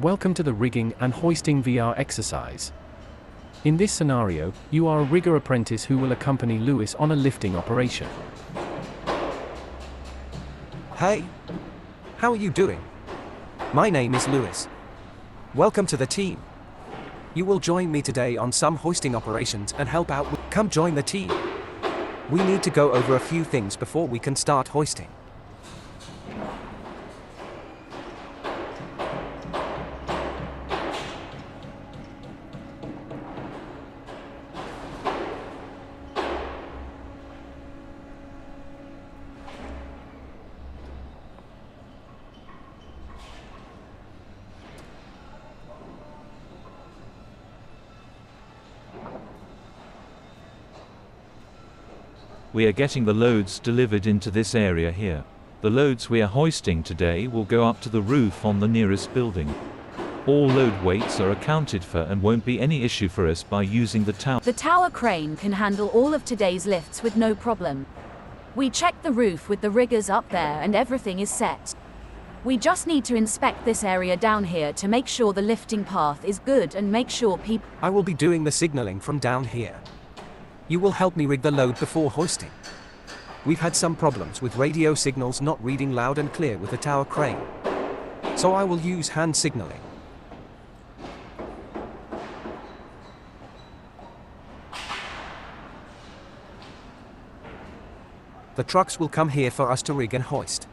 Welcome to the Rigging and Hoisting VR exercise. In this scenario, you are a rigger apprentice who will accompany Lewis on a lifting operation. Hey! How are you doing? My name is Lewis. Welcome to the team. You will join me today on some hoisting operations and help out. Come join the team. We need to go over a few things before we can start hoisting. We are getting the loads delivered into this area here. The loads we are hoisting today will go up to the roof on the nearest building. All load weights are accounted for and won't be any issue for us by using the tower. The tower crane can handle all of today's lifts with no problem. We checked the roof with the riggers up there and everything is set. We just need to inspect this area down here to make sure the lifting path is good and make sure people... I will be doing the signaling from down here. You will help me rig the load before hoisting. We've had some problems with radio signals not reading loud and clear with the tower crane. So I will use hand signaling. The trucks will come here for us to rig and hoist.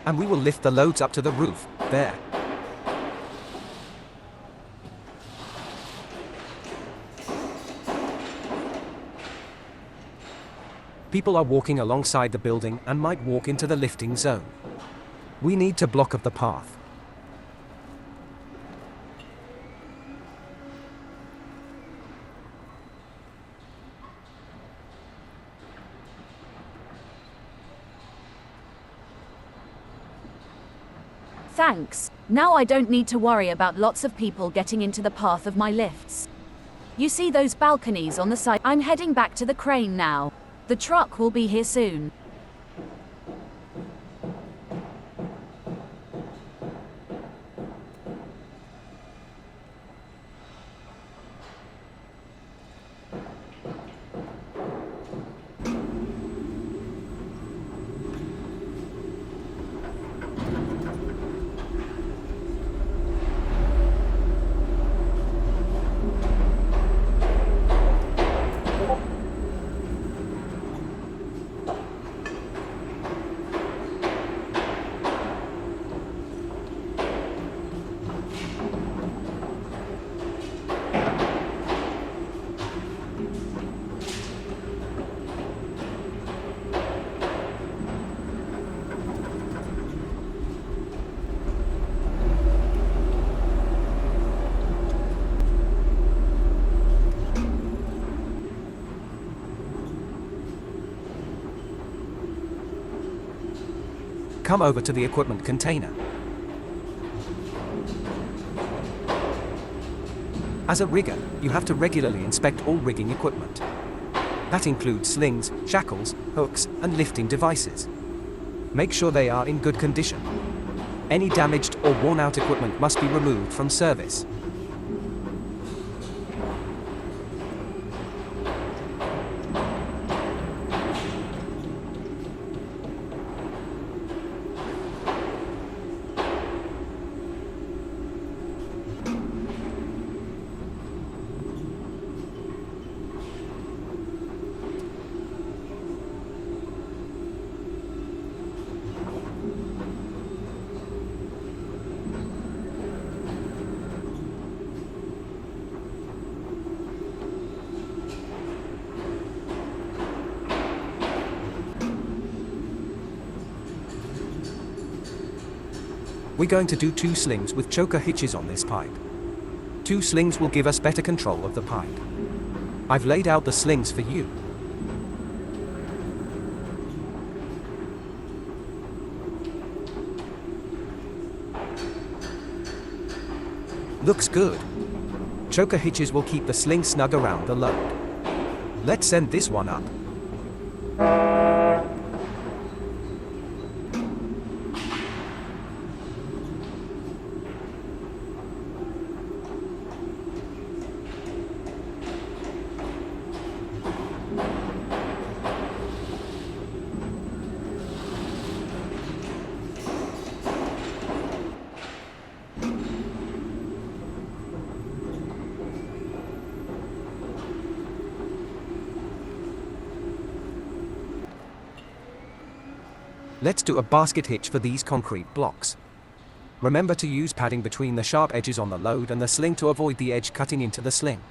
And we will lift the loads up to the roof, there. People are walking alongside the building and might walk into the lifting zone. We need to block up the path. Thanks. Now I don't need to worry about lots of people getting into the path of my lifts. You see those balconies on the side? I'm heading back to the crane now. The truck will be here soon. Come over to the equipment container. As a rigger, you have to regularly inspect all rigging equipment. That includes slings, shackles, hooks, and lifting devices. Make sure they are in good condition. Any damaged or worn out equipment must be removed from service. We're going to do 2 slings with choker hitches on this pipe. 2 slings will give us better control of the pipe. I've laid out the slings for you. Looks good. Choker hitches will keep the sling snug around the load. Let's send this one up. Let's do a basket hitch for these concrete blocks. Remember to use padding between the sharp edges on the load and the sling to avoid the edge cutting into the sling.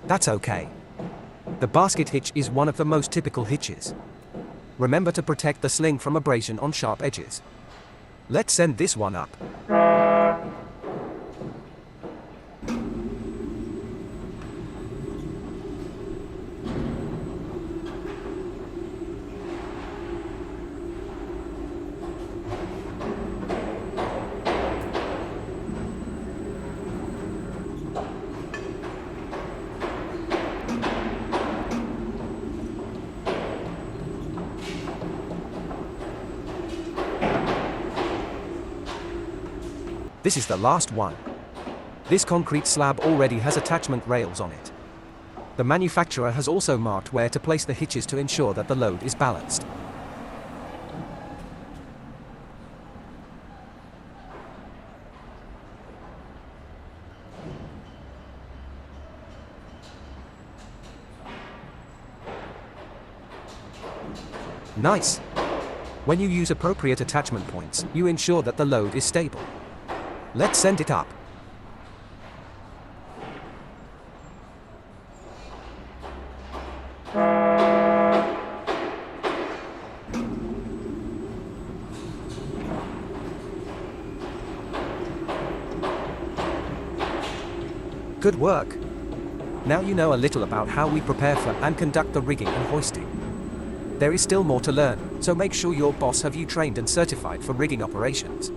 That's okay. The basket hitch is one of the most typical hitches. Remember to protect the sling from abrasion on sharp edges. Let's send this one up. This is the last one. This concrete slab already has attachment rails on it. The manufacturer has also marked where to place the hitches to ensure that the load is balanced. Nice! When you use appropriate attachment points, you ensure that the load is stable. Let's send it up. Good work. Now you know a little about how we prepare for and conduct the rigging and hoisting. There is still more to learn, so make sure your boss have you trained and certified for rigging operations.